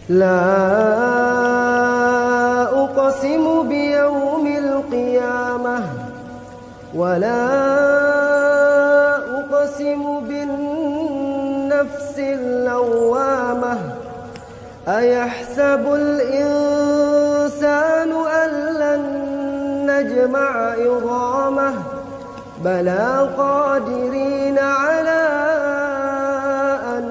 لا أقسم بيوم القيامة ولا أقسم بالنفس اللوامة أيحسب الإنسان أن لن نجمع عظامه بلى قادرين على أن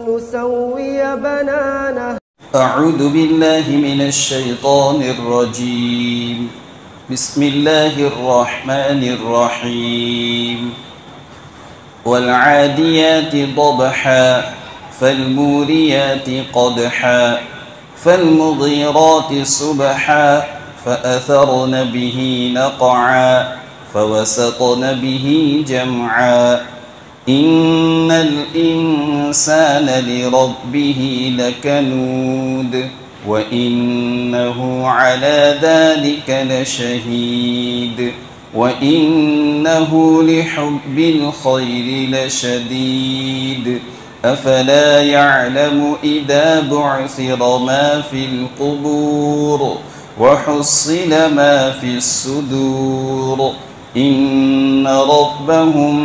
نسوي بنانه أعوذ بالله من الشيطان الرجيم بسم الله الرحمن الرحيم والعاديات ضبحا فالموريات قدحا فالمغيرات صبحا فأثرن به نقعا فوسطن به جمعا إن الإنسان لربه لكنود وإنه على ذلك لشهيد وإنه لحب الخير لشديد أفلا يعلم إذا بعثر ما في القبور وحصل ما في الصدور إن ربهم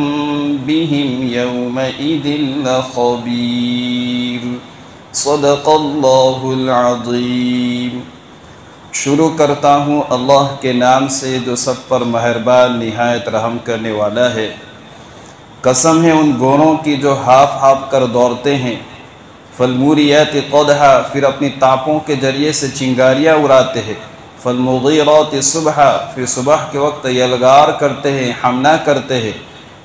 بهم يومئذ لخبير صدق اللہ العظیم۔ شروع کرتا ہوں اللہ کے نام سے جو سب پر مہربان نہایت رحم کرنے والا ہے۔ قسم ہے ان گھوڑوں کی جو ہاف ہاف کر دوڑتے ہیں، فالموریات قدحا، پھر اپنی تانپوں کے ذریعے سے چنگاریاں اڑاتے ہیں، فالمغیرات صبحا، پھر صبح کے وقت یلغار کرتے ہیں، حملہ کرتے ہیں،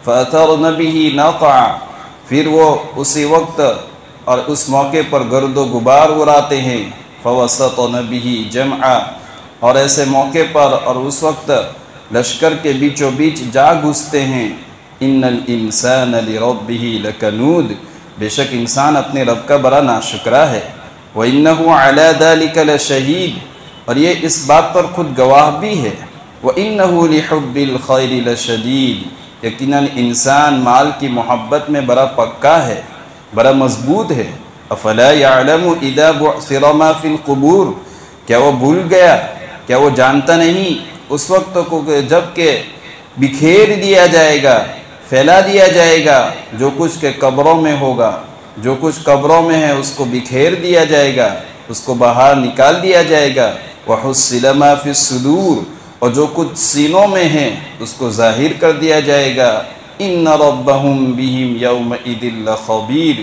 فأثرن به نقعا، پھر وہ اسی وقت اور اس موقع پر گرد و غبار اڑاتے ہیں، فوسطن به جمعا، اور ایسے موقع پر اور اس وقت لشکر کے بیچوں بیچ جا گھستے ہیں۔ ان الانسان لربه لکنود، بے شک انسان اپنے رب کا بڑا ناشکرا ہے۔ وَإِنَّهُ عَلَى ذَلِكَ لَشَهِيدٌ، اور یہ اس بات پر خود گواہ بھی ہے۔ وَإِنَّهُ لِحُبِّ الْخَيْرِ لَشَدِيدٌ، یقیناً انسان مال کی محبت میں بڑا پکا ہے، بڑا مضبوط ہے۔ أَفَلَا يَعْلَمُ إِذَا بُعْثِرَ مَا فِي الْقُبُورِ، کیا وہ بھول گیا، کیا وہ جانتا نہیں اس وقت کو جب کہ بکھیر دیا جائے گا، پھیلا دیا جائے گا جو کچھ کے قبروں میں ہوگا، جو کچھ قبروں میں ہے اس کو بکھیر دیا جائے گا، اس کو باہر نکال دیا جائے گا۔ وَحُصِّلَ مَا فِي الصُّدُورِ، اور جو کچھ سینوں میں ہے اس کو ظاہر کر دیا جائے گا۔ إِنَّ رَبَّهُمْ بِهِمْ يَوْمَئِذٍ لَخَبِيرٌ،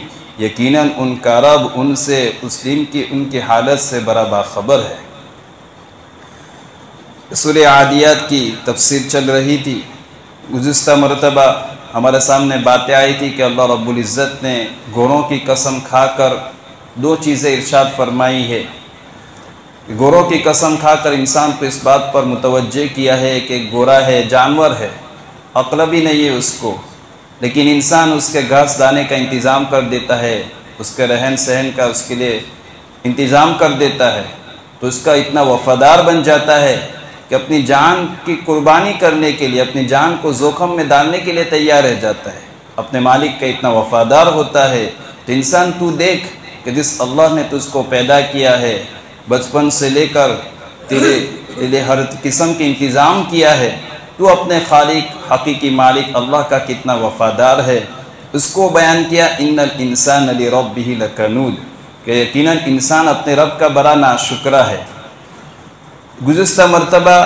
یقیناً ان کا رب ان سے اس دن کی ان کی حالت سے بڑا باخبر ہے۔ سورہ عادیات کی تفسیر چل رہی تھی۔ گزشتہ مرتبہ ہمارے سامنے باتیں آئی تھی کہ اللہ رب العزت نے گھوڑوں کی قسم کھا کر دو چیزیں ارشاد فرمائی ہے۔ گھوڑوں کی قسم کھا کر انسان کو اس بات پر متوجہ کیا ہے کہ گھوڑا ہے، جانور ہے، عقل بھی نہیں ہے اس کو، لیکن انسان اس کے گھاس دانے کا انتظام کر دیتا ہے، اس کے رہن سہن کا اس کے لیے انتظام کر دیتا ہے، تو اس کا اتنا وفادار بن جاتا ہے کہ اپنی جان کی قربانی کرنے کے لیے، اپنی جان کو زوخم میں ڈالنے کے لیے تیار رہ جاتا ہے، اپنے مالک کا اتنا وفادار ہوتا ہے۔ تو انسان تو دیکھ کہ جس اللہ نے تجھ کو پیدا کیا ہے، بچپن سے لے کر تیرے لیے ہر قسم کے انتظام کیا ہے، تو اپنے خالق حقیقی مالک اللہ کا کتنا وفادار ہے، اس کو بیان کیا۔ ان الانسان لربه لکنود، کہ یقیناً انسان اپنے رب کا بڑا ناشکرا ہے۔ گزشتہ مرتبہ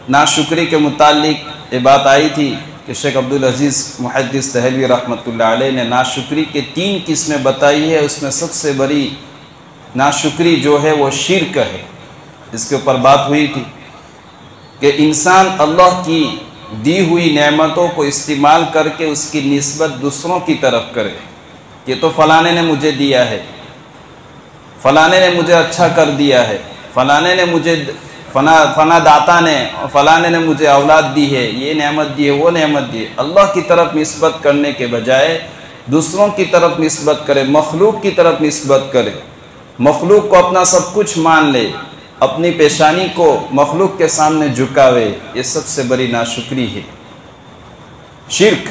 ناشکری کے متعلق یہ بات آئی تھی کہ شیخ عبدالعزیز محدث دہلوی رحمۃ اللہ علیہ نے ناشکری کے 3 قسمیں بتائی ہے، اس میں سب سے بڑی ناشکری جو ہے وہ شرک ہے۔ اس کے اوپر بات ہوئی تھی کہ انسان اللہ کی دی ہوئی نعمتوں کو استعمال کر کے اس کی نسبت دوسروں کی طرف کرے، یہ تو فلانے نے مجھے دیا ہے، فلانے نے مجھے اچھا کر دیا ہے، فلانے نے مجھے فنا داتا نے فلانے نے مجھے اولاد دی ہے، یہ نعمت دی ہے، وہ نعمت دی ہے۔ اللہ کی طرف نسبت کرنے کے بجائے دوسروں کی طرف نسبت کرے، مخلوق کی طرف نسبت کرے، مخلوق کو اپنا سب کچھ مان لے، اپنی پیشانی کو مخلوق کے سامنے جھکاوے، یہ سب سے بڑی ناشکری ہے۔ شرک،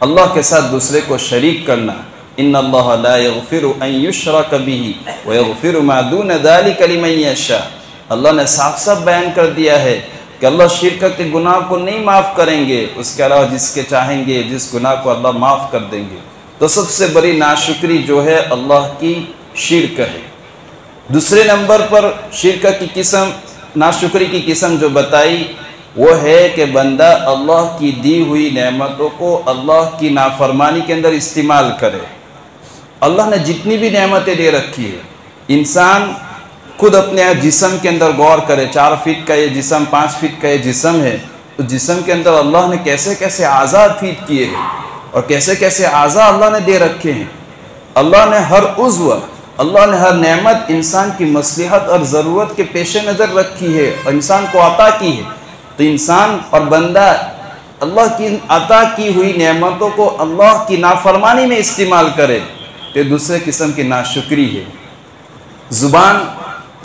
اللہ کے ساتھ دوسرے کو شریک کرنا، ان اللہ لا یغفر ان یشرک بہ ویغفر ما دون ذلک لمن یشاء۔ اللہ نے صاف صاف بیان کر دیا ہے کہ اللہ شرک کے گناہ کو نہیں معاف کریں گے، اس کے علاوہ جس کے چاہیں گے جس گناہ کو اللہ معاف کر دیں گے۔ تو سب سے بڑی ناشکری جو ہے اللہ کی شرک ہے۔ دوسرے نمبر پر شرک کی قسم، ناشکری کی قسم جو بتائی وہ ہے کہ بندہ اللہ کی دی ہوئی نعمتوں کو اللہ کی نافرمانی کے اندر استعمال کرے۔ اللہ نے جتنی بھی نعمتیں دے رکھی ہے، انسان خود اپنے جسم کے اندر غور کرے، 4 فٹ کا یہ جسم، 5 فٹ کا یہ جسم ہے، اس جسم کے اندر اللہ نے کیسے کیسے اعضاء فیڈ کیے ہیں اور کیسے کیسے اعضاء اللہ نے دے رکھے ہیں۔ اللہ نے ہر عضو، اللہ نے ہر نعمت انسان کی مصلحت اور ضرورت کے پیش نظر رکھی ہے اور انسان کو عطا کی ہے۔ تو انسان اور بندہ اللہ کی عطا کی ہوئی نعمتوں کو اللہ کی نافرمانی میں استعمال کرے تو یہ دوسرے قسم کی ناشکری ہے۔ زبان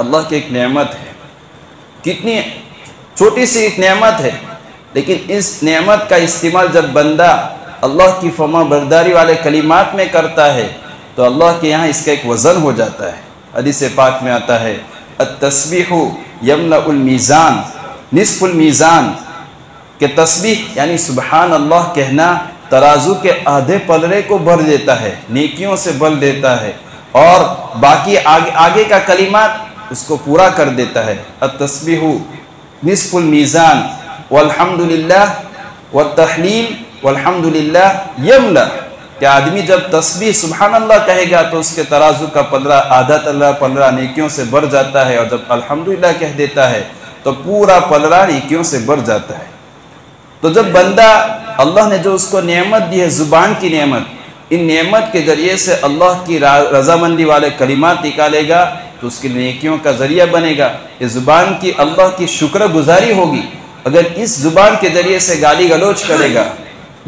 اللہ کی ایک نعمت ہے، کتنی چھوٹی سی ایک نعمت ہے، لیکن اس نعمت کا استعمال جب بندہ اللہ کی فرما برداری والے کلمات میں کرتا ہے تو اللہ کے یہاں اس کا ایک وزن ہو جاتا ہے۔ حدیث پاک میں آتا ہے التسبیح یملأ المیزان نصف المیزان، کہ تسبیح یعنی سبحان اللہ کہنا ترازو کے آدھے پلڑے کو بھر دیتا ہے، نیکیوں سے بھر دیتا ہے، اور باقی آگے کا کلمات اس کو پورا کر دیتا ہے۔ التسبیح نصف المیزان والحمدللہ والتحلیل والحمدللہ یملأ، کہ آدمی جب تسبیح سبحان اللہ کہے گا تو اس کے ترازو کا پلڑا آدھا پلڑا نیکیوں سے بھر جاتا ہے، اور جب الحمدللہ کہہ دیتا ہے تو پورا پلڑا نیکیوں سے بھر جاتا ہے۔ تو جب بندہ اللہ نے جو اس کو نعمت دی ہے، زبان کی نعمت، ان نعمت کے ذریعے سے اللہ کی رضامندی والے کلمات نکالے گا تو اس کی نیکیوں کا ذریعہ بنے گا۔ یہ زبان کی اللہ کی شکر گزاری ہوگی۔ اگر اس زبان کے ذریعے سے گالی گلوچ کرے گا،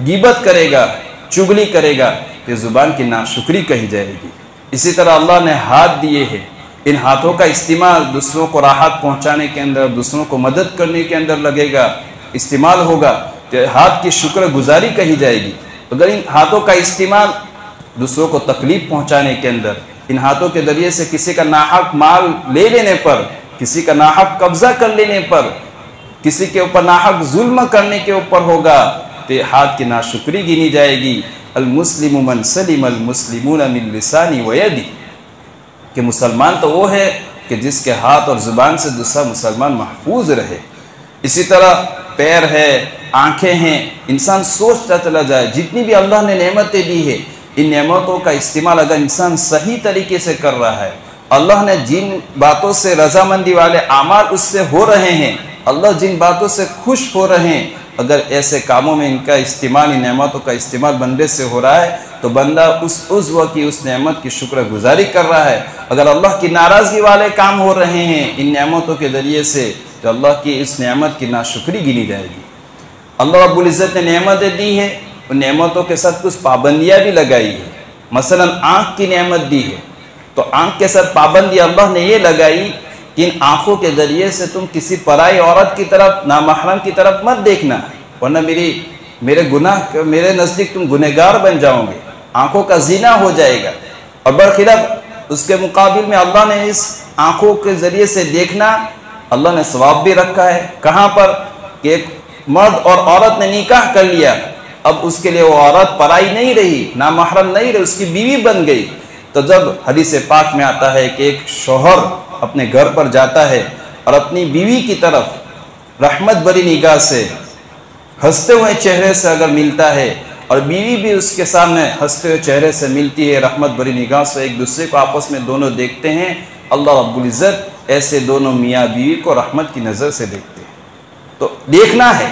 غیبت کرے گا، چغلی کرے گا تو زبان کی ناشکری کہی جائے گی۔ اسی طرح اللہ نے ہاتھ دیے ہیں، ان ہاتھوں کا استعمال دوسروں کو راحت پہنچانے کے اندر، دوسروں کو مدد کرنے کے اندر لگے گا، استعمال ہوگا تو ہاتھ کی شکر گزاری کہی جائے گی۔ اگر ان ہاتھوں کا استعمال دوسروں کو تکلیف پہنچانے کے اندر، ان ہاتھوں کے ذریعے سے کسی کا ناحق مال لے لینے پر، کسی کا ناحق قبضہ کر لینے پر، کسی کے اوپر ناحق ظلم کرنے کے اوپر ہوگا تو یہ ہاتھ کی ناشکری گنی جائے گی۔ المسلم من سلم المسلمون من لسانی و یدی، کہ مسلمان تو وہ ہے کہ جس کے ہاتھ اور زبان سے دوسرا مسلمان محفوظ رہے۔ اسی طرح پیر ہے، آنکھیں ہیں، انسان سوچتا چلا جائے جتنی بھی اللہ نے نعمتیں دی ہے، ان نعمتوں کا استعمال اگر انسان صحیح طریقے سے کر رہا ہے، اللہ نے جن باتوں سے رضامندی والے اعمال اس سے ہو رہے ہیں، اللہ جن باتوں سے خوش ہو رہے ہیں، اگر ایسے کاموں میں ان کا استعمال، ان نعمتوں کا استعمال بندے سے ہو رہا ہے تو بندہ اس عضو کی، اس نعمت کی شکر گزاری کر رہا ہے۔ اگر اللہ کی ناراضگی والے کام ہو رہے ہیں ان نعمتوں کے ذریعے سے تو اللہ کی اس نعمت کی ناشکری گنی جائے گی۔ اللہ رب العزت نے نعمتیں دی ہے، ان نعمتوں کے ساتھ کچھ پابندیاں بھی لگائی ہے۔ مثلا آنکھ کی نعمت دی ہے تو آنکھ کے ساتھ پابندی اللہ نے یہ لگائی کہ ان آنکھوں کے ذریعے سے تم کسی پرائی عورت کی طرف، نامحرم کی طرف مت دیکھنا، ورنہ میرے نزدیک تم گنہگار بن جاؤ گے، آنکھوں کا زنا ہو جائے گا۔ اور برخلاف اس کے مقابل میں اللہ نے اس آنکھوں کے ذریعے سے دیکھنا، اللہ نے ثواب بھی رکھا ہے۔ کہاں پر کہ ایک مرد اور عورت نے نکاح کر لیا، اب اس کے لیے وہ عورت پرائی نہیں رہی، نامحرم نہیں رہی، اس کی بیوی بن گئی۔ تو جب حدیث پاک میں آتا ہے کہ ایک شوہر اپنے گھر پر جاتا ہے اور اپنی بیوی کی طرف رحمت بری نگاہ سے، ہنستے ہوئے چہرے سے اگر ملتا ہے، اور بیوی بھی اس کے سامنے ہنستے ہوئے چہرے سے ملتی ہے، رحمت بری نگاہ سے ایک دوسرے کو آپس میں دونوں دیکھتے ہیں، اللہ رب العزت ایسے دونوں میاں بیوی کو رحمت کی نظر سے دیکھتے ہیں۔ تو دیکھنا ہے،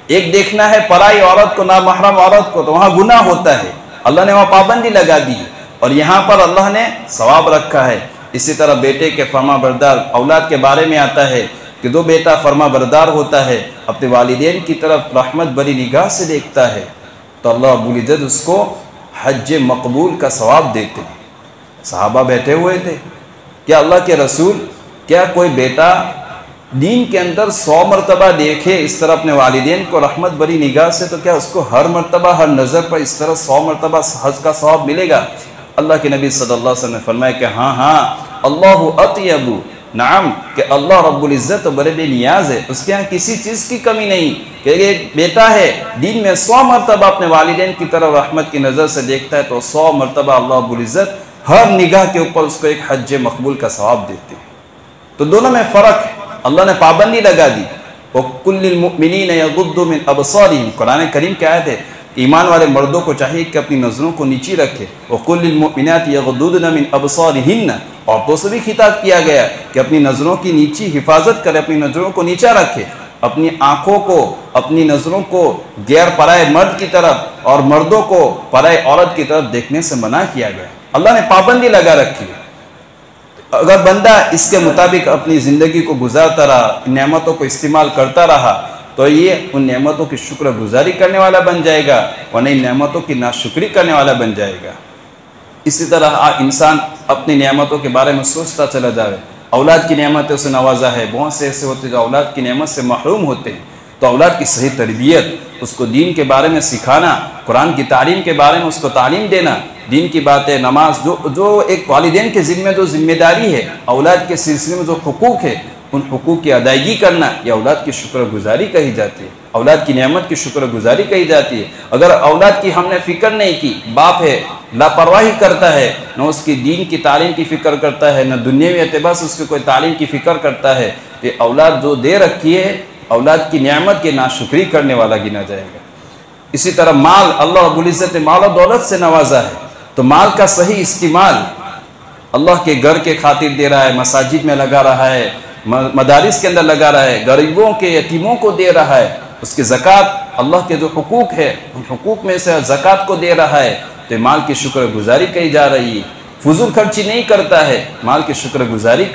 ایک دیکھنا ہے پرائی عورت کو، نامحرم عورت کو، تو وہاں گناہ ہوتا ہے، اللہ نے وہاں پابندی لگا دی، اور یہاں پر اللہ نے ثواب رکھا ہے۔ اسی طرح بیٹے کے فرما بردار اولاد کے بارے میں آتا ہے کہ جو بیٹا فرما بردار ہوتا ہے، اپنے والدین کی طرف رحمت بری نگاہ سے دیکھتا ہے تو اللہ رب العزت اس کو حج مقبول کا ثواب دیتے ہیں۔ صحابہ بیٹھے ہوئے تھے، کیا اللہ کے رسول، کیا کوئی بیٹا دین کے اندر 100 مرتبہ دیکھے اس طرح اپنے والدین کو رحمت بری نگاہ سے، تو کیا اس کو ہر مرتبہ ہر نظر پر اس طرح 100 مرتبہ حج کا ثواب ملے گا؟ اللہ کے نبی صلی اللہ علیہ وسلم نے فرمایا کہ ہاں اللہ اطیب، نعم، کہ اللہ رب العزت تو بڑے بے نیاز ہے، اس کے ہاں کسی چیز کی کمی نہیں، کہ ایک بیٹا ہے دین میں 100 مرتبہ اپنے والدین کی طرف رحمت کی نظر سے دیکھتا ہے تو 100 مرتبہ اللہ رب العزت ہر نگاہ کے اوپر اس کو ایک حج مقبول کا ثواب دیتے ہیں۔ تو دونوں میں فرق ہے، اللہ نے پابندی لگا دی، وَكُلِّ الْمُؤْمِنِينَ يَغُضُّوا مِنْ أَبْصَارِهِمْ، قرآن کریم کی آیت ہے، ایمان والے مردوں کو چاہیے کہ اپنی نظروں کو نیچی رکھے، وَقُلِّ الْمُؤْمِنَاتِ يَغُضُّضْنَ مِنْ أَبْصَارِهِنَّ، عورتوں سے بھی خطاب کیا گیا کہ اپنی نظروں کی نیچی حفاظت کرے، اپنی نظروں کو نیچا رکھے، اپنی آنکھوں کو، اپنی نظروں کو غیر پرائے مرد کی طرف اور مردوں کو پرائے عورت کی طرف دیکھنے سے منع کیا گیا، اللہ نے پابندی لگا رکھی۔ اگر بندہ اس کے مطابق اپنی زندگی کو گزارتا رہا، نعمتوں کو استعمال کرتا رہا تو یہ ان نعمتوں کی شکر گزاری کرنے والا بن جائے گا، ورنہ ان نعمتوں کی ناشکری کرنے والا بن جائے گا۔ اسی طرح انسان اپنی نعمتوں کے بارے میں سوچتا چلا جائے، اولاد کی نعمتوں سے نوازا ہے، بہت سے ایسے ہوتے جو اولاد کی نعمت سے محروم ہوتے ہیں، تو اولاد کی صحیح تربیت، اس کو دین کے بارے میں سکھانا، قرآن کی تعلیم کے بارے میں اس کو تعلیم دینا، دین کی باتیں، نماز، جو ایک والدین کے ذمہ جو ذمہ داری ہے، اولاد کے سلسلے میں جو حقوق ہے، ان حقوق کی ادائیگی کرنا، یہ اولاد کی شکر گزاری کہی جاتی ہے، اولاد کی نعمت کی شکر گزاری کہی جاتی ہے۔ اگر اولاد کی ہم نے فکر نہیں کی، باپ ہے لاپرواہی کرتا ہے، نہ اس کی دین کی تعلیم کی فکر کرتا ہے، نہ دنیاوی اعتبار سے اس کی کوئی تعلیم کی فکر کرتا ہے، کہ اولاد جو دے رکھی ہے، اولاد کی نعمت کی ناشکری کرنے والا گنا جائے گا۔ اسی طرح مال، اللہ رب العزت نے مال و دولت سے نوازا ہے، تو مال کا صحیح استعمال اللہ کے گھر کے خاطر دے رہا ہے، مساجد میں لگا رہا ہے، مدارس کے اندر لگا رہا ہے، غریبوں کے یتیموں کو دے رہا ہے، اس کے زکوٰۃ، اللہ کے جو حقوق ہے ان حقوق میں سے زکوٰۃ کو دے رہا ہے، تو مال کی شکر گزاری کہی جا رہی ہے۔ فضول خرچی نہیں کرتا ہے، مال کی شکر گزاری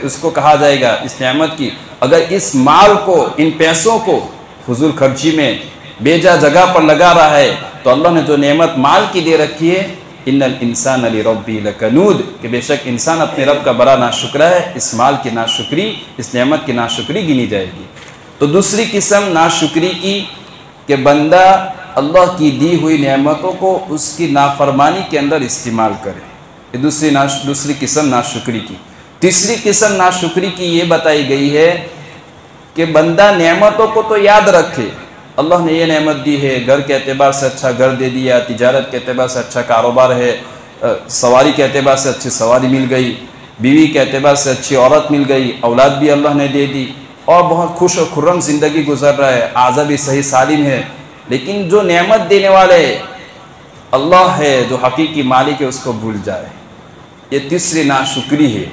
اس کو کہا جائے گا، اس نعمت کی۔ اگر اس مال کو، ان پیسوں کو فضول خرچی میں بے جا جگہ پر لگا رہا ہے تو اللہ نے جو نعمت مال کی دے رکھی ہے، ان الانسان لربہ لکنود، کہ بے شک انسان اپنے رب کا بڑا ناشکرا ہے، اس مال کی ناشکری، اس نعمت کی ناشکری گنی جائے گی۔ تو دوسری قسم ناشکری کی کہ بندہ اللہ کی دی ہوئی نعمتوں کو اس کی نافرمانی کے اندر استعمال کرے، یہ دوسری قسم ناشکری کی۔ تیسری قسم ناشکری کی یہ بتائی گئی ہے کہ بندہ نعمتوں کو تو یاد رکھے، اللہ نے یہ نعمت دی ہے، گھر کے اعتبار سے اچھا گھر دے دیا، تجارت کے اعتبار سے اچھا کاروبار ہے، سواری کے اعتبار سے اچھی سواری مل گئی، بیوی کے اعتبار سے اچھی عورت مل گئی، اولاد بھی اللہ نے دے دی، اور بہت خوش و خرم زندگی گزر رہا ہے، اعضا بھی صحیح سالم ہے۔ لیکن جو نعمت دینے والے اللہ ہے، جو حقیقی مالک ہے، اس کو بھول جائے، یہ تیسری ناشکری ہے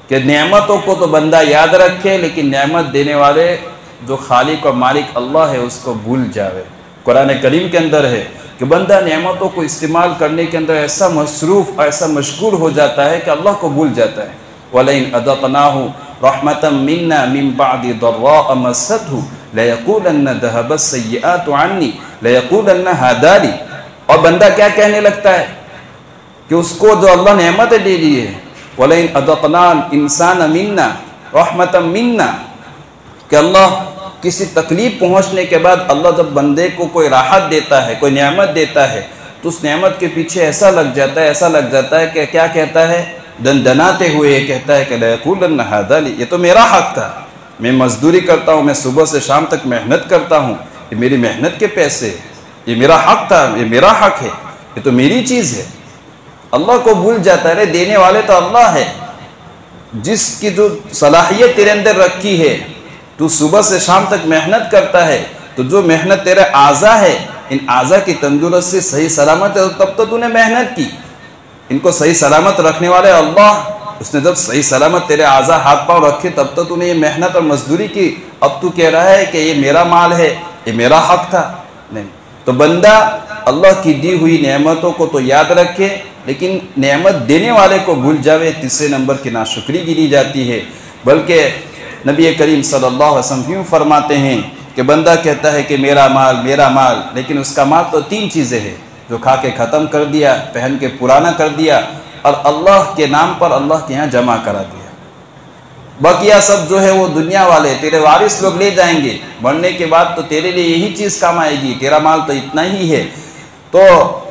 کہ نعمتوں کو تو بندہ یاد رکھے لیکن نعمت دینے والے جو خالق و مالک اللہ ہے اس کو بھول جاوے۔ قرآن کریم کے اندر ہے کہ بندہ نعمتوں کو استعمال کرنے کے اندر ایسا مصروف، ایسا مشغول ہو جاتا ہے کہ اللہ کو بھول جاتا ہے۔ وَلَئِنْ أَذَقْنَاهُ رَحْمَةً مِنَّا مِنْ بَعْدِ ضَرَّاءَ مَسَّتْهُ لَيَقُولَنَّ ذَهَبَ السَّيِّئَاتُ عَنِّي لَيَقُولَنَّ هَذَا لِي، اور بندہ کیا کہنے لگتا ہے کہ اس کو جو اللہ نعمتیں دے دی ہے، وَلَئِنْ أَذَقْنَا الْإِنسَانَ مِنَّا رَحْمَةً مِنَّا، کہ اللہ کسی تکلیف پہنچنے کے بعد اللہ جب بندے کو کوئی راحت دیتا ہے، کوئی نعمت دیتا ہے، تو اس نعمت کے پیچھے ایسا لگ جاتا ہے کہ کیا کہتا ہے، دندناتے ہوئے یہ کہتا ہے کہ لَيَقُولَنَّ هَذَا لِي، یہ تو میرا حق تھا، میں مزدوری کرتا ہوں، میں صبح سے شام تک محنت کرتا ہوں، یہ میری محنت کے پیسے، یہ میرا حق تھا، یہ میرا حق ہے، یہ تو میری چیز ہے۔ اللہ کو بھول جاتا ہے، دینے والے تو اللہ ہے، جس کی جو صلاحیت تیرے اندر رکھی ہے، تو صبح سے شام تک محنت کرتا ہے، تو جو محنت تیرے اعضا ہے، ان اعضا کی تندرستی صحیح سلامت ہے، تب تو تو نے محنت کی، ان کو صحیح سلامت رکھنے والے اللہ، اس نے جب صحیح سلامت تیرے اعضا ہاتھ پاؤں رکھے تب تو نے یہ محنت اور مزدوری کی، اب تو کہہ رہا ہے کہ یہ میرا مال ہے، یہ میرا حق تھا، نہیں۔ تو بندہ اللہ کی دی ہوئی نعمتوں کو تو یاد رکھے لیکن نعمت دینے والے کو بھول جاوے، تیسرے نمبر کی ناشکری گنی جاتی ہے۔ بلکہ نبی کریم صلی اللہ علیہ وسلم یوں فرماتے ہیں کہ بندہ کہتا ہے کہ میرا مال، لیکن اس کا مال تو تین چیزیں ہیں، جو کھا کے ختم کر دیا، پہن کے پرانا کر دیا، اور اللہ کے نام پر اللہ کے ہاں جمع کرا دیا۔ بقیہ سب جو ہے وہ دنیا والے، تیرے وارث لوگ لے جائیں گے، مرنے کے بعد تو تیرے لیے یہی چیز کام آئے گی، تیرا مال تو اتنا ہی ہے۔ تو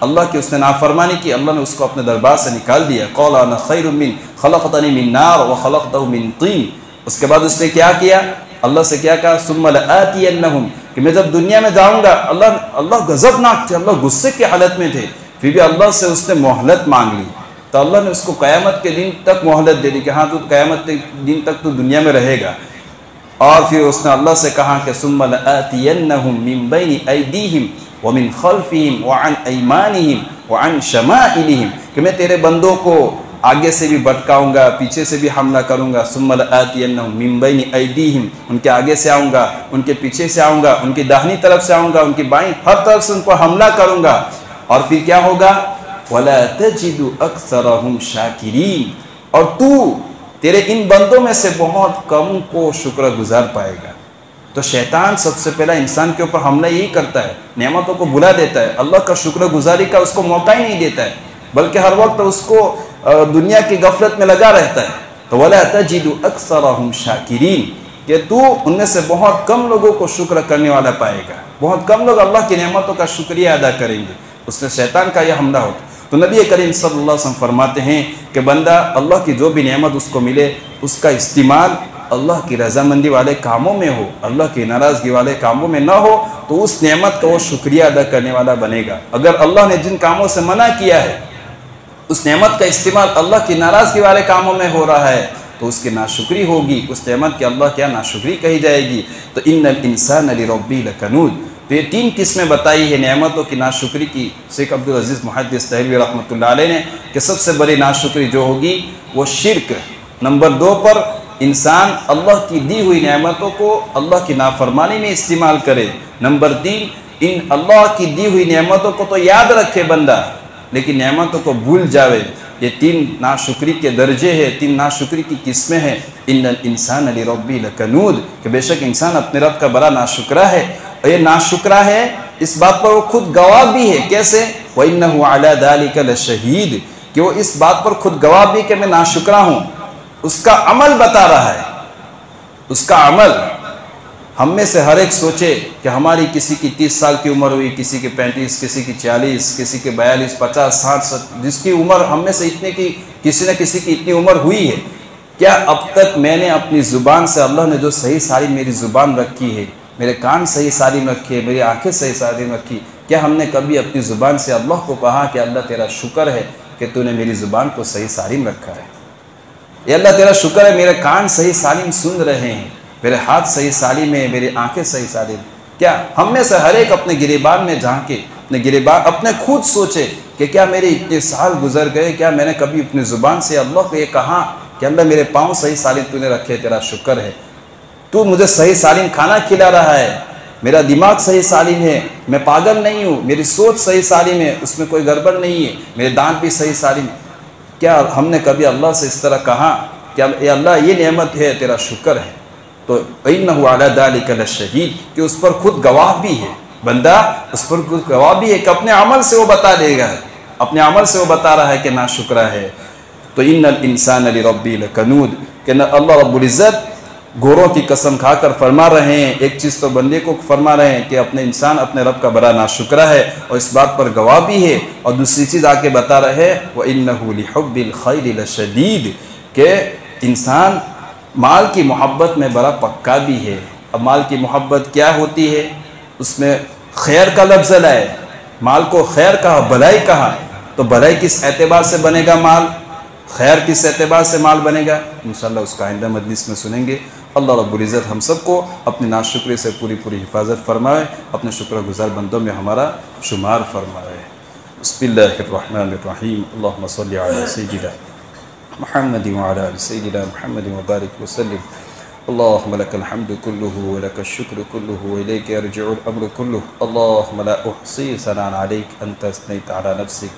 اللہ کی اس نے نافرمانی کی، اللہ نے اس کو اپنے دربار سے نکال دیا. قال انا خیر من خلقتنی من نار وخلقتہ من طین. اس کے بعد اس نے کیا کیا؟ اللہ سے کیا کہا؟ ثم لآتینہم، کہ میں جب دنیا میں جاؤں گا. اللہ غضبناک تھے، اللہ غصے کی حالت میں تھے، پھر بھی اللہ سے اس نے مہلت مانگ لی. تو اللہ نے اس کو قیامت کے دن تک مہلت دے دی کہ ہاں تو قیامت کے دن تک تو دنیا میں رہے گا. اور پھر اس نے اللہ سے کہا کہ ثم لآتینہم من بین ایدیہم ومن خلفہم وعن ایمانہم وعن شمائلہم، کہ میں تیرے بندوں کو آگے سے بھی بھٹکاؤں گا، پیچھے سے بھی حملہ کروں گا. ثم لآتینہم من بین ایدیہم، ان کے آگے سے آؤں گا، ان کے پیچھے سے آؤں گا، ان کی داہنی طرف سے آؤں گا، ان کی بائیں، ہر طرف سے ان کو حملہ کروں گا. اور پھر کیا ہوگا؟ وَلَا تَجِدُ أَكْثَرَهُمْ شَاكِرِينَ، اور تیرے ان بندوں میں سے بہت کم کو شکر گزار پائے گا. تو شیطان سب سے پہلا انسان کے اوپر حملہ یہی کرتا ہے، نعمتوں کو بھلا دیتا ہے، اللہ کا شکر گزاری کا اس کو موقع ہی نہیں دیتا ہے، بلکہ ہر وقت اس کو دنیا کی غفلت میں لگا رہتا ہے. تو وَلَا تَجِدُ أَكْثَرَهُمْ شَاكِرِينَ، کہ ان میں سے بہت کم لوگوں کو شکر کرنے والا پائے گا، بہت کم لوگ اللہ کی نعمتوں کا شکریہ ادا کریں گے. اس سے شیطان کا یہ حملہ ہوتا. تو نبی کریم صلی اللہ علیہ وسلم فرماتے ہیں کہ بندہ اللہ کی جو بھی نعمت اس کو ملے اس کا استعمال اللہ کی رضامندی والے کاموں میں ہو، اللہ کی ناراضگی والے کاموں میں نہ ہو، تو اس نعمت کا وہ شکریہ ادا کرنے والا بنے گا. اگر اللہ نے جن کاموں سے منع کیا ہے اس نعمت کا استعمال اللہ کی ناراضگی والے کاموں میں ہو رہا ہے تو اس کی ناشکری ہوگی، اس نعمت کی اللہ کیا ناشکری کہی جائے گی. تو ان الانسان لربہ لکنود. تو یہ 3 قسمیں بتائی ہے نعمتوں کی ناشکری کی شیخ عبدالعزیز محدث دہلوی رحمۃ اللہ علیہ نے، کہ سب سے بڑی ناشکری جو ہوگی وہ شرک. نمبر 2 پر انسان اللہ کی دی ہوئی نعمتوں کو اللہ کی نافرمانی میں استعمال کرے. نمبر 3 ان اللہ کی دی ہوئی نعمتوں کو تو یاد رکھے بندہ لیکن نعمتوں کو بھول جاوے. یہ 3 ناشکری کے درجے ہیں، 3 ناشکری کی قسمیں ہیں. ان الانسان لربہ لکنود، کہ بے شک انسان اپنے رب کا بڑا ناشکرہ ہے. اور یہ ناشکرہ ہے اس بات پر وہ خود گواہ بھی ہے. کیسے؟ وَإِنَّهُ عَلَى ذَلِكَ لَشَهِيدٌ، کہ وہ اس بات پر خود گواہ بھی کہ میں ناشکرہ ہوں. اس کا عمل بتا رہا ہے، اس کا عمل. ہم میں سے ہر ایک سوچے کہ ہماری کسی کی 30 سال کی عمر ہوئی، کسی کی 35، کسی کی 40، کسی کی 42، 50، 60، جس کی عمر ہم میں سے اتنے کی کسی نہ کسی کی اتنی عمر ہوئی ہے. کیا اب تک میں نے اپنی زبان سے اللہ نے جو صحیح سالم میری زبان رکھی ہے، میرے کان صحیح سالم رکھے، میری آنکھیں صحیح سالم رکھی، کیا ہم نے کبھی اپنی زبان سے اللہ کو کہا کہ اللہ تیرا شکر ہے کہ تو نے میری زبان کو صحیح سالم رکھا ہے؟ یا اللہ تیرا شکر ہے میرے کان صحیح سالم سن رہے ہیں، میرے ہاتھ صحیح سالم ہے، میری آنکھیں صحیح سالم. کیا ہم میں سے ہر ایک اپنے گریبان میں جھانکے، اپنے خود سوچے کہ کیا میرے اتنے سال گزر گئے، کیا میں نے کبھی اپنی زبان سے اللہ کو یہ کہا کہ اللہ میرے پاؤں صحیح سالم تو نے رکھے، تیرا شکر ہے، تو مجھے صحیح سالم کھانا کھلا رہا ہے، میرا دماغ صحیح سالم ہے، میں پاگل نہیں ہوں، میری سوچ صحیح سالم ہے، اس میں کوئی گڑبڑ نہیں ہے، میرے دانت بھی صحیح سالم ہے. کیا ہم نے کبھی اللہ سے اس طرح کہا کہ اے اللہ یہ نعمت ہے، تیرا شکر ہے؟ تو اِنَّهُ عَلَى ذَلِكَ لَشَهِيدٌ، کہ اس پر خود گواہ بھی ہے بندہ، اس پر خود گواہ بھی ہے کہ اپنے عمل سے وہ بتا دے گا، اپنے عمل سے وہ بتا رہا ہے کہ ناشکرہ ہے. تو ان الانسان لربہ لکنود، کہ اللہ رب العزت گوروں کی قسم کھا کر فرما رہے ہیں، ایک چیز تو بندے کو فرما رہے ہیں کہ اپنے انسان اپنے رب کا بڑا ناشکرہ ہے اور اس بات پر گواہ بھی ہے، اور دوسری چیز آ کے بتا رہے ہیں وَإِنَّهُ لِحُبِّ الْخَيْرِ لَشَدِيدٌ، کہ انسان مال کی محبت میں بڑا پکا بھی ہے. اب مال کی محبت کیا ہوتی ہے؟ اس میں خیر کا لفظ لائے، مال کو خیر کہا، بھلائی کہا. تو بھلائی کس اعتبار سے بنے گا مال، خیر کس اعتبار سے مال بنے گا؟ انشاءاللہ اس کا آئندہ مجلس میں سنیں گے. اللہ رب العزت ہم سب کو اپنی ناشکری سے پوری حفاظت فرمائے، اپنے شکر گزار بندوں میں ہمارا شمار فرمائے. بسم اللہ الرحمن الرحیم. اللہم صلی علی سیدنا محمد وعلى آل سيدنا محمد وبارك وسلم. اللهم لك الحمد كله ولك الشكر كله وإليك يرجع الأمر كله. اللهم لا أحصي ثناء عليك، أنت أثنيت على نفسك.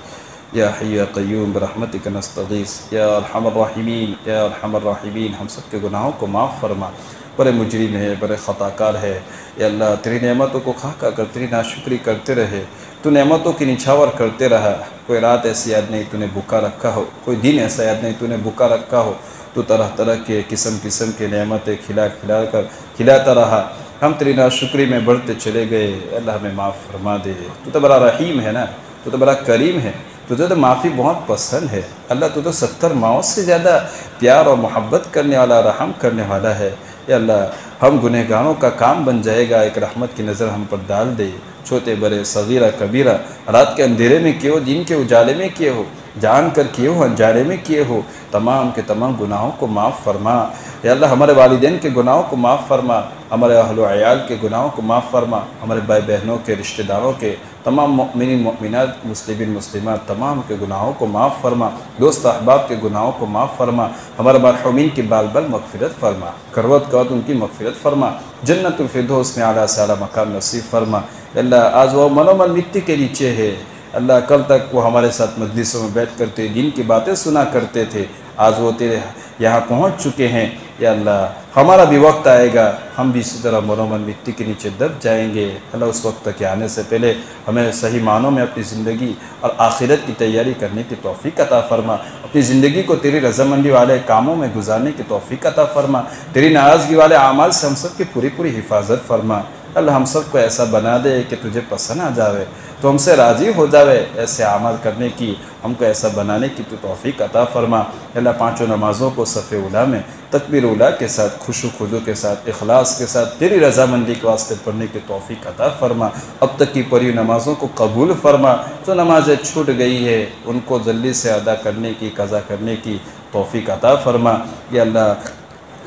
يا حي يا قیوم برحمتك نستغیث. یا ارحم الراحمین، یا ارحم الراحمین، ہم سب کے گناہوں کو معاف فرما. بڑے مجرم ہے، بڑے خطا کار ہے. یا اللہ تیری نعمتوں کو کھا کر تیری ناشکری کرتے رہے، تو نعمتوں کی نچھاور کرتے رہا. کوئی رات ایسی یاد نہیں تو نے بھوکا رکھا ہو، کوئی دن ایسا یاد نہیں تو نے بھوکا رکھا ہو. تو طرح طرح کے قسم کے نعمتیں کھلاتا رہا. ہم تیری ناشکری میں بڑھتے چلے گئے. اللہ ہمیں معاف فرما دے. تو بڑا رحیم ہے نا، تو بڑا کریم ہے، تجھے تو معافی بہت پسند ہے اللہ، تو 70 ماؤں سے زیادہ پیار اور محبت کرنے والا، رحم کرنے والا ہے۔ یا اللہ ہم گنہگاروں کا کام بن جائے گا، ایک رحمت کی نظر ہم پر ڈال دے، چھوٹے بڑے صغیرہ کبیرہ، رات کے اندھیرے میں کیے ہو، دن کے اجالے میں کیے ہو، جان کر کیے ہو، انجانے میں کیے ہو، تمام کے تمام گناہوں کو معاف فرما۔ یا اللہ ہمارے والدین کے گناہوں کو معاف فرما، ہمارے اہل و عیال کے گناہوں کو معاف فرما، ہمارے بھائی بہنوں کے، رشتہ داروں کے، تمام مؤمنین مؤمنات، مسلمین مسلمات تمام کے گناہوں کو معاف فرما، دوست احباب کے گناہوں کو معاف فرما، ہمارے مرحومین کی بال بال مغفرت فرما، کروت کروت ان کی مغفرت فرما، جنت الفردوس میں اعلیٰ سے اعلیٰ مقام نصیب فرما۔ اللہ آج وہ منومن مٹی کے نیچے ہے، اللہ کل تک وہ ہمارے ساتھ مجلسوں میں بیٹھ کرتے دین کی باتیں سنا کرتے تھے، آج وہ تیرے یہاں پہنچ چکے ہیں۔ یا اللہ ہمارا بھی وقت آئے گا، ہم بھی اسی طرح منومن مٹی کے نیچے دب جائیں گے۔ اللہ اس وقت کے آنے سے پہلے ہمیں صحیح معنوں میں اپنی زندگی اور آخرت کی تیاری کرنے کی توفیق عطا فرما، اپنی زندگی کو تیری رضامندی والے کاموں میں گزارنے کی توفیق عطا فرما، تیری ناراضگی والے اعمال سے ہم سب کی پوری پوری حفاظت فرما۔ اللہ ہم سب کو ایسا بنا دے کہ تجھے پسند آ جاوے، تو ہم سے راضی ہو جاوے، ایسے اعمال کرنے کی ہم کو ایسا بنانے کی تو توفیق عطا فرما۔ اللہ پانچوں نمازوں کو صف اولیٰ میں تکبیر اولیٰ کے ساتھ، خشوع و خضوع کے ساتھ، اخلاص کے ساتھ تیری رضامندی کے واسطے پڑھنے کی توفیق عطا فرما، اب تک کی پڑھی نمازوں کو قبول فرما، جو نمازیں چھوٹ گئی ہے ان کو جلدی سے ادا کرنے کی، قضا کرنے کی توفیق عطا فرما۔ یا اللہ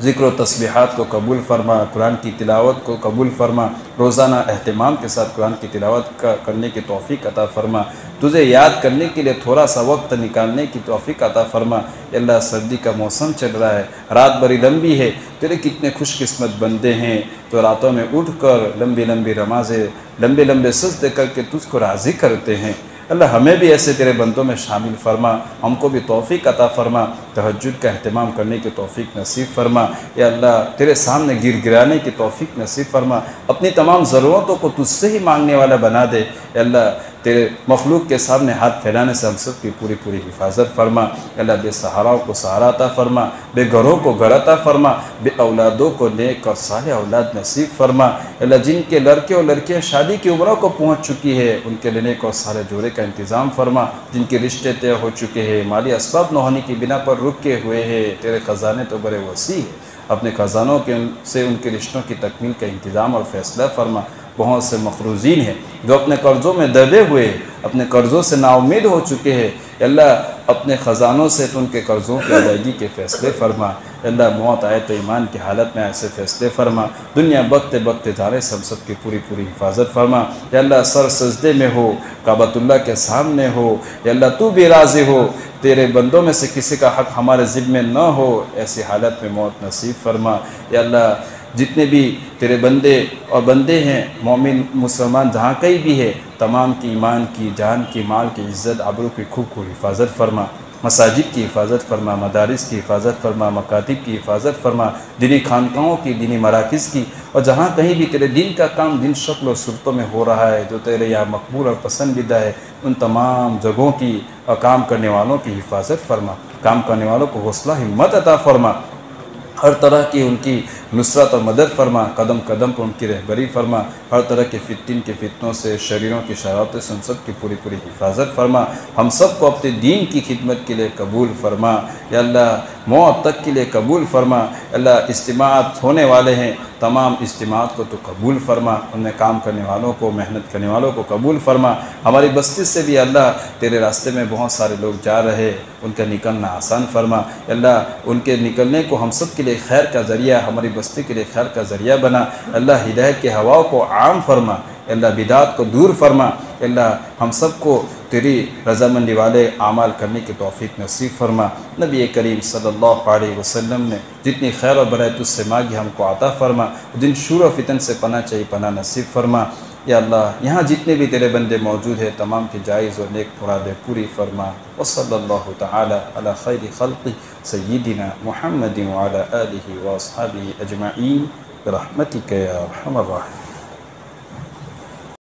ذکر و تسبیحات کو قبول فرما، قرآن کی تلاوت کو قبول فرما، روزانہ اہتمام کے ساتھ قرآن کی تلاوت کرنے کی توفیق عطا فرما، تجھے یاد کرنے کے لیے تھوڑا سا وقت نکالنے کی توفیق عطا فرما۔ یا اللہ سردی کا موسم چل رہا ہے، رات بڑی لمبی ہے، تیرے کتنے خوش قسمت بندے ہیں تو راتوں میں اٹھ کر لمبی لمبی نمازیں، لمبے لمبے سجدے کر کے تجھ کو راضی کرتے ہیں۔ اللہ ہمیں بھی ایسے تیرے بندوں میں شامل فرما، ہم کو بھی توفیق عطا فرما، تہجد کا اہتمام کرنے کی توفیق نصیب فرما۔ یا اللہ تیرے سامنے گر گرانے کی توفیق نصیب فرما، اپنی تمام ضرورتوں کو تجھ سے ہی مانگنے والا بنا دے۔ یا اللہ تیرے مخلوق کے سامنے ہاتھ پھیلانے سے ہم سب کی پوری پوری حفاظت فرما۔ اللہ بے سہاراؤں کو سہارا عطا فرما، بے گھروں کو گھر عطا فرما، بے اولادوں کو نیک اور صالح اولاد نصیب فرما۔ اللہ جن کے لڑکے اور لڑکیاں شادی کی عمروں کو پہنچ چکی ہے ان کے لیے نیک اور صالح جوڑے کا انتظام فرما، جن کے رشتے طے ہو چکے ہیں، مالی اسباب نہ ہونے کی بنا پر رکے ہوئے ہیں، تیرے خزانے تو بڑے وسیع ہیں، اپنے خزانوں سے ان کے رشتوں کی تکمیل کا انتظام اور فیصلہ فرما۔ بہت سے مقروضین ہیں جو اپنے قرضوں میں دبے ہوئے، اپنے قرضوں سے نا امید ہو چکے ہیں، اللہ اپنے خزانوں سے تو ان کے قرضوں کی ادائیگی کے فیصلے فرما۔ اللہ موت آئے تو ایمان کی حالت میں ایسے فیصلے فرما، دنیا بغتے بغتے جانے سے ہم سب کی پوری پوری حفاظت فرما۔ یا اللہ سر سجدے میں ہو، کعبۃ اللہ کے سامنے ہو، یا اللہ تو بھی راضی ہو، تیرے بندوں میں سے کسی کا حق ہمارے ذمے نہ ہو، ایسی حالت میں موت نصیب فرما۔ یا اللہ جتنے بھی تیرے بندے اور بندے ہیں، مومن مسلمان جہاں کہیں بھی ہے، تمام کی ایمان کی، جان کی، مال کی، عزت آبرو کی خوب کو حفاظت فرما، مساجد کی حفاظت فرما، مدارس کی حفاظت فرما، مکاتب کی حفاظت فرما، دینی خانقاہوں کی، دینی مراکز کی، اور جہاں کہیں بھی تیرے دین کا کام دین شکل و صورتوں میں ہو رہا ہے جو تیرے یہاں مقبول اور پسندیدہ ہے، ان تمام جگہوں کی اور کام کرنے والوں کی حفاظت فرما، کام کرنے والوں کو حوصلہ ہمت عطا فرما، ہر طرح کی ان کی نصرت اور مدد فرما، قدم قدم پر ان کی رہبری فرما، ہر طرح کے فتن کے فتنوں سے، شریروں کی شرارتوں سے ہم سب کی پوری پوری حفاظت فرما، ہم سب کو اپنے دین کی خدمت کے لیے قبول فرما۔ یا اللہ موت تک کے لیے قبول فرما۔ اللہ اجتماعات ہونے والے ہیں، تمام اجتماعات کو تو قبول فرما، ان میں کام کرنے والوں کو، محنت کرنے والوں کو قبول فرما۔ ہماری بستی سے بھی اللہ تیرے راستے میں بہت سارے لوگ جا رہے، ان کا نکلنا آسان فرما۔ اللہ ان کے نکلنے کو ہم سب کے لیے خیر کا ذریعہ، ہماری بستی کے لیے خیر کا ذریعہ بنا۔ اللہ ہدایت کے ہواؤں کو عام فرما، اللہ بدعات کو دور فرما۔ اللہ ہم سب کو تیری رضامندی والے اعمال کرنے کی توفیق نصیب فرما۔ نبی کریم صلی اللہ علیہ وسلم نے جتنی خیر اور برائی تجھ سے مانگی ہم کو عطا فرما، جن شور و فتن سے پناہ چاہیے پناہ نصیب فرما۔ یا اللہ یہاں جتنے بھی تیرے بندے موجود ہیں تمام کی جائز اور نیک مرادیں پوری فرما۔ وصلی اللہ تعالی علی خیر خلق سیدنا محمد وعلی آلہ واصحابہ اجمعین برحمتک یا ارحم الراحمین۔